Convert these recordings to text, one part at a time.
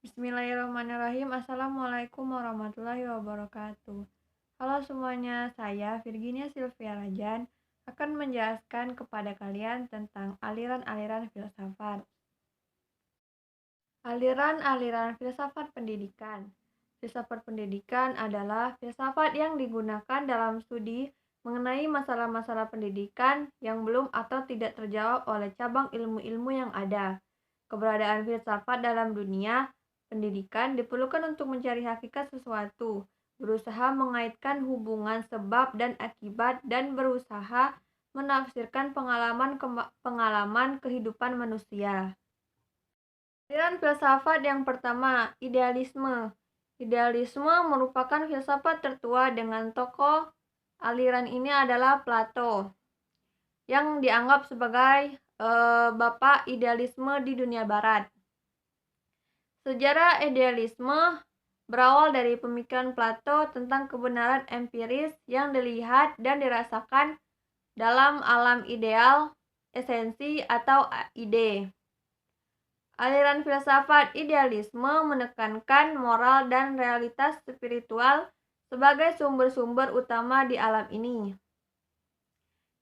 Bismillahirrahmanirrahim. Assalamualaikum warahmatullahi wabarakatuh. Halo semuanya, saya Virginia Sylvia Rajan akan menjelaskan kepada kalian tentang aliran-aliran filsafat. Aliran-aliran filsafat pendidikan. Filsafat pendidikan adalah filsafat yang digunakan dalam studi mengenai masalah-masalah pendidikan yang belum atau tidak terjawab oleh cabang ilmu-ilmu yang ada. Keberadaan filsafat dalam dunia pendidikan diperlukan untuk mencari hakikat sesuatu, berusaha mengaitkan hubungan sebab dan akibat, dan berusaha menafsirkan pengalaman kehidupan manusia. Aliran filsafat yang pertama, idealisme. Idealisme merupakan filsafat tertua dengan tokoh aliran ini adalah Plato, yang dianggap sebagai bapak idealisme di dunia barat. Sejarah idealisme berawal dari pemikiran Plato tentang kebenaran empiris yang dilihat dan dirasakan dalam alam ideal, esensi, atau ide. Aliran filsafat idealisme menekankan moral dan realitas spiritual sebagai sumber-sumber utama di alam ini.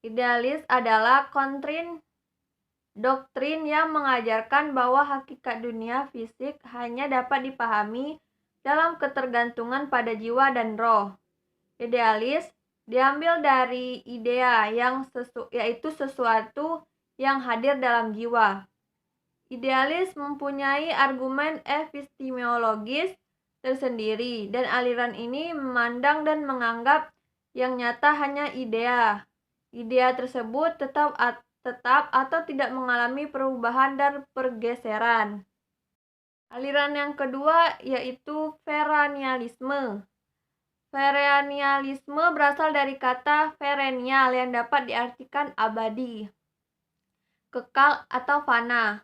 Idealis adalah doktrin yang mengajarkan bahwa hakikat dunia fisik hanya dapat dipahami dalam ketergantungan pada jiwa dan roh. Idealis diambil dari idea yaitu sesuatu yang hadir dalam jiwa. Idealis mempunyai argumen epistemologis tersendiri, dan aliran ini memandang dan menganggap yang nyata hanya idea. Idea tersebut tetap atau tidak mengalami perubahan dan pergeseran. Aliran yang kedua yaitu perennialisme. Perennialisme berasal dari kata perennial yang dapat diartikan abadi, kekal atau fana,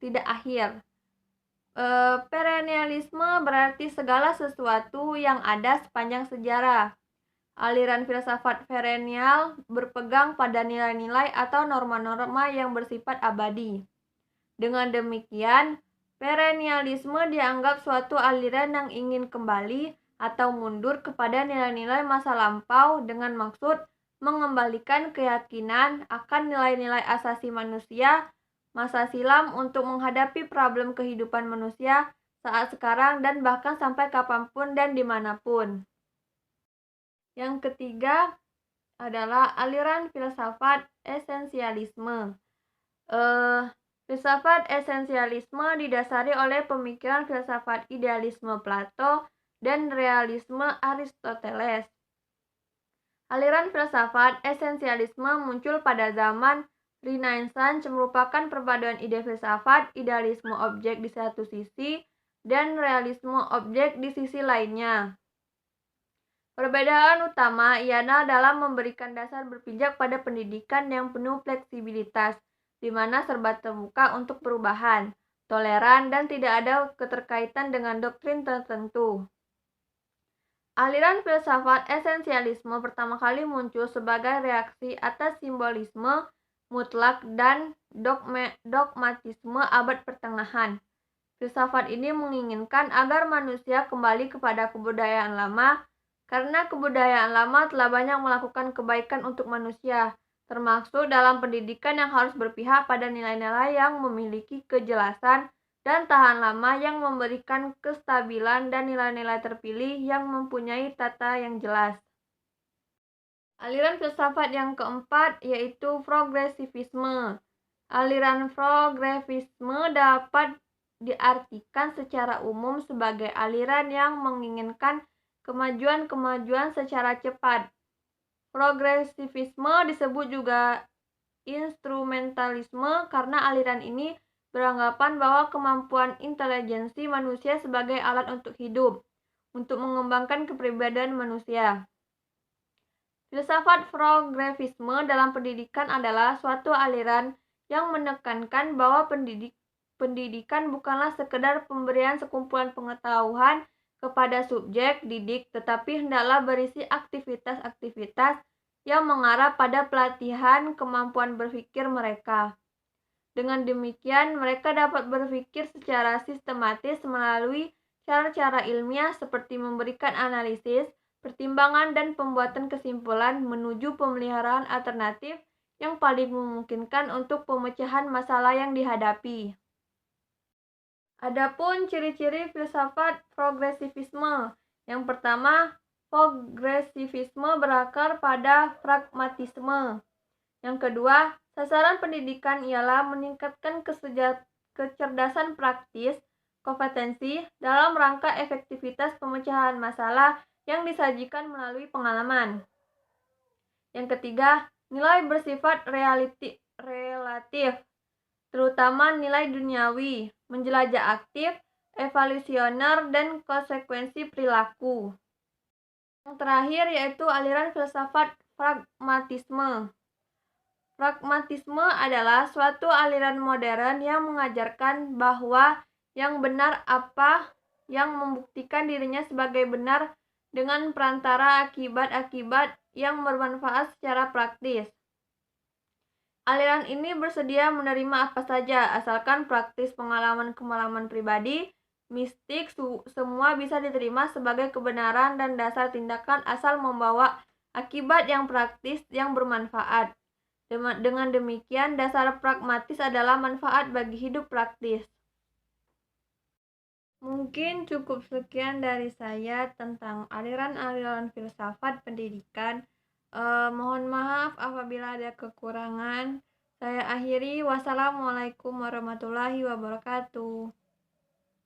tidak akhir. Perennialisme berarti segala sesuatu yang ada sepanjang sejarah. Aliran filsafat perennial berpegang pada nilai-nilai atau norma-norma yang bersifat abadi. Dengan demikian, perennialisme dianggap suatu aliran yang ingin kembali atau mundur kepada nilai-nilai masa lampau dengan maksud mengembalikan keyakinan akan nilai-nilai asasi manusia masa silam untuk menghadapi problem kehidupan manusia saat sekarang dan bahkan sampai kapanpun dan dimanapun. Yang ketiga adalah aliran filsafat esensialisme. Filsafat esensialisme didasari oleh pemikiran filsafat idealisme Plato dan realisme Aristoteles. Aliran filsafat esensialisme muncul pada zaman Renaissance, merupakan perpaduan ide filsafat, idealisme objek di satu sisi dan realisme objek di sisi lainnya. Perbedaan utama ialah dalam memberikan dasar berpijak pada pendidikan yang penuh fleksibilitas, di mana serba terbuka untuk perubahan, toleran, dan tidak ada keterkaitan dengan doktrin tertentu. Aliran filsafat esensialisme pertama kali muncul sebagai reaksi atas simbolisme mutlak dan dogmatisme abad pertengahan. Filsafat ini menginginkan agar manusia kembali kepada kebudayaan lama, karena kebudayaan lama telah banyak melakukan kebaikan untuk manusia, termasuk dalam pendidikan yang harus berpihak pada nilai-nilai yang memiliki kejelasan dan tahan lama, yang memberikan kestabilan, dan nilai-nilai terpilih yang mempunyai tata yang jelas. Aliran filsafat yang keempat yaitu progresivisme. Aliran progresivisme dapat diartikan secara umum sebagai aliran yang menginginkan kemajuan secara cepat. Progresivisme disebut juga instrumentalisme karena aliran ini beranggapan bahwa kemampuan intelijensi manusia sebagai alat untuk hidup, untuk mengembangkan kepribadian manusia. Filsafat progresivisme dalam pendidikan adalah suatu aliran yang menekankan bahwa pendidikan bukanlah sekedar pemberian sekumpulan pengetahuan kepada subjek didik, tetapi hendaklah berisi aktivitas-aktivitas yang mengarah pada pelatihan kemampuan berpikir mereka. Dengan demikian, mereka dapat berpikir secara sistematis melalui cara-cara ilmiah seperti memberikan analisis, pertimbangan, dan pembuatan kesimpulan menuju pemeliharaan alternatif yang paling memungkinkan untuk pemecahan masalah yang dihadapi. Adapun ciri-ciri filsafat progresivisme. Yang pertama, progresivisme berakar pada pragmatisme. Yang kedua, sasaran pendidikan ialah meningkatkan kecerdasan praktis, kompetensi dalam rangka efektivitas pemecahan masalah yang disajikan melalui pengalaman. Yang ketiga, nilai bersifat relatif, terutama nilai duniawi, menjelajah aktif, evolusioner, dan konsekuensi perilaku. Yang terakhir yaitu aliran filsafat pragmatisme. Pragmatisme adalah suatu aliran modern yang mengajarkan bahwa yang benar apa yang membuktikan dirinya sebagai benar dengan perantara akibat-akibat yang bermanfaat secara praktis. Aliran ini bersedia menerima apa saja, asalkan praktis pengalaman-pengalaman pribadi, mistik, semua bisa diterima sebagai kebenaran dan dasar tindakan asal membawa akibat yang praktis yang bermanfaat. Dengan demikian, dasar pragmatis adalah manfaat bagi hidup praktis. Mungkin cukup sekian dari saya tentang aliran-aliran filsafat pendidikan. Mohon maaf apabila ada kekurangan. Saya akhiri. Wassalamualaikum warahmatullahi wabarakatuh.